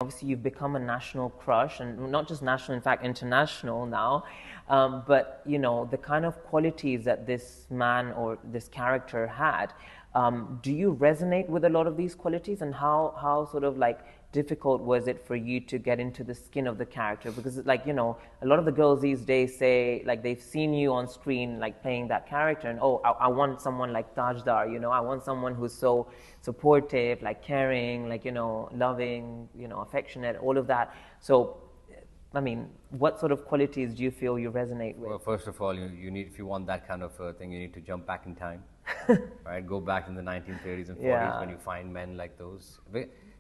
obviously you've become a national crush, and not just national, in fact, international now. But, you know, the kind of qualities that this man or this character had, do you resonate with a lot of these qualities, and how sort of like difficult was it for you to get into the skin of the character? Because like, you know, a lot of the girls these days say like they've seen you on screen like playing that character, and oh, I want someone like Tajdar, you know, I want someone who's so supportive, like caring, like, you know, loving, you know, affectionate, all of that. So I mean, what sort of qualities do you feel you resonate with? Well, first of all, you need, if you want that kind of thing, you need to jump back in time, right? Go back in the 1930s and 40s Yeah. when you find men like those.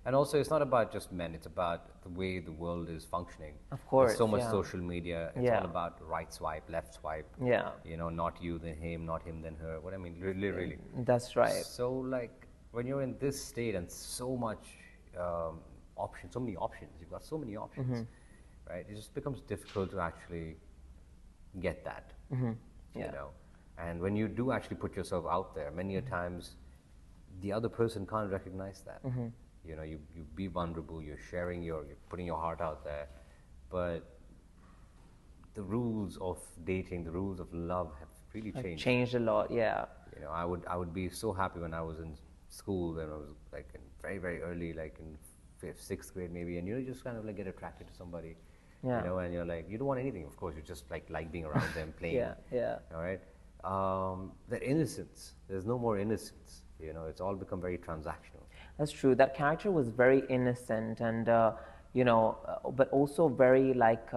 And also, it's not about just men, it's about the way the world is functioning. Of course, There's so much yeah. social media, it's Yeah. all about right swipe, left swipe. Yeah. You know, not you, then him, not him, then her. What I mean, really. That's right. So, like, when you're in this state and so much options, so many options, you've got so many options, right? It just becomes difficult to actually get that, Yeah. you know. And when you do actually put yourself out there, many a times the other person can't recognize that. You know, you be vulnerable, you're sharing you're putting your heart out there, but the rules of dating, the rules of love have really changed. Changed a lot, yeah. You know, I would be so happy when I was in school, when I was like in very early, like in fifth, sixth grade maybe, and you just kind of like get attracted to somebody, Yeah. you know, and you're like, you don't want anything, of course, you just like being around them, playing. Yeah. All right. That innocence, there's no more innocence. You know, it's all become very transactional. That's true. That character was very innocent and, you know, but also very like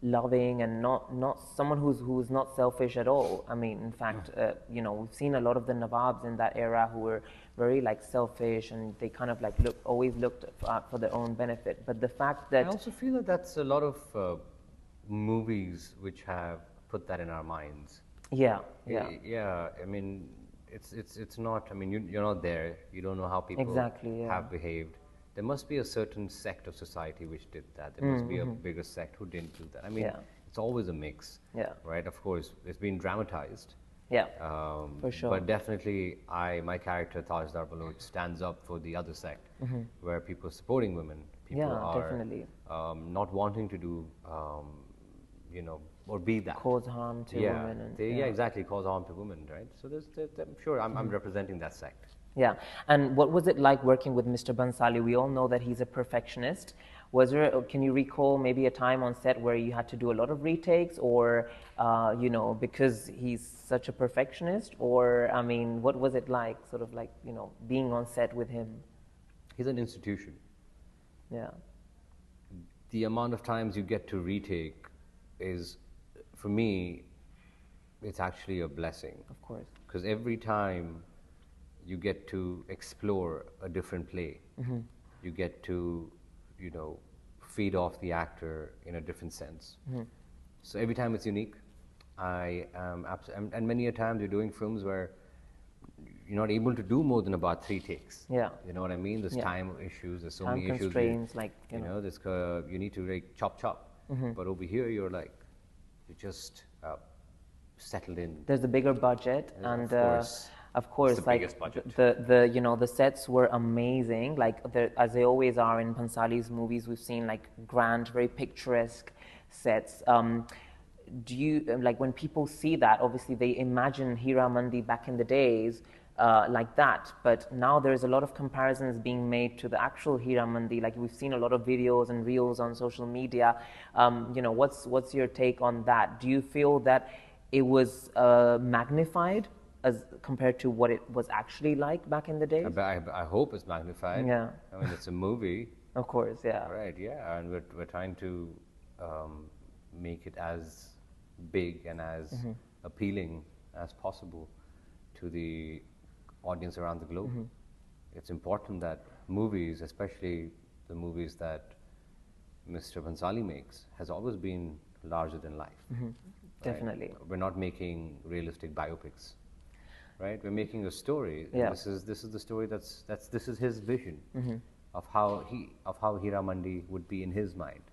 loving, and not someone who's not selfish at all. I mean, in fact, you know, we've seen a lot of the Nawabs in that era who were very like selfish, and they kind of like always looked for their own benefit. But the fact that I also feel that that's a lot of movies which have put that in our minds. yeah. Yeah. I mean, it's not. I mean, you're not there. You don't know how people Exactly, yeah. have behaved. There must be a certain sect of society which did that. There must be a bigger sect who didn't do that. I mean, Yeah. it's always a mix. Yeah. Right. Of course, it's been dramatized. Yeah. For sure. But definitely, my character Tajdar Baloch stands up for the other sect, where people are supporting women. People Yeah, are definitely. not wanting to do, you know, or be that. Cause harm to women. And, yeah, exactly, cause harm to women, right? So I'm sure I'm representing that sect. Yeah. And what was it like working with Mr. Bansali? We all know that he's a perfectionist. Can you recall maybe a time on set where you had to do a lot of retakes, or, you know, because he's such a perfectionist? Or, I mean, what was it like, sort of like, you know, being on set with him? He's an institution. Yeah. The amount of times you get to retake is, for me, it's actually a blessing. Of course. Because every time you get to explore a different play, you get to, you know, feed off the actor in a different sense. So every time it's unique. And many a time you're doing films where you're not able to do more than about 3 takes. Yeah. You know what I mean? There's time issues. There's so Time many issues. constraints, like, you know, this you need to like chop. But over here, you're like, you just settled in. There's a bigger budget, and of course, It's the like biggest budget. the you know, the sets were amazing, like as they always are in Bansali's movies. We've seen like grand, very picturesque sets. Do you like when people see that? Obviously, they imagine Heeramandi back in the days like that, but now there's a lot of comparisons being made to the actual Heeramandi. Like we've seen a lot of videos and reels on social media. You know, what's your take on that? Do you feel that it was magnified as compared to what it was actually like back in the days? I hope it's magnified. Yeah. I mean, it's a movie. Of course, yeah. Right, yeah. And we're trying to make it as big and as appealing as possible to the audience around the globe. It's important that movies, especially the movies that Mr. Bansali makes, has always been larger than life. Right? Definitely. We're not making realistic biopics. Right, we're making a story. Yeah. This is the story this is his vision of how Heeramandi would be in his mind.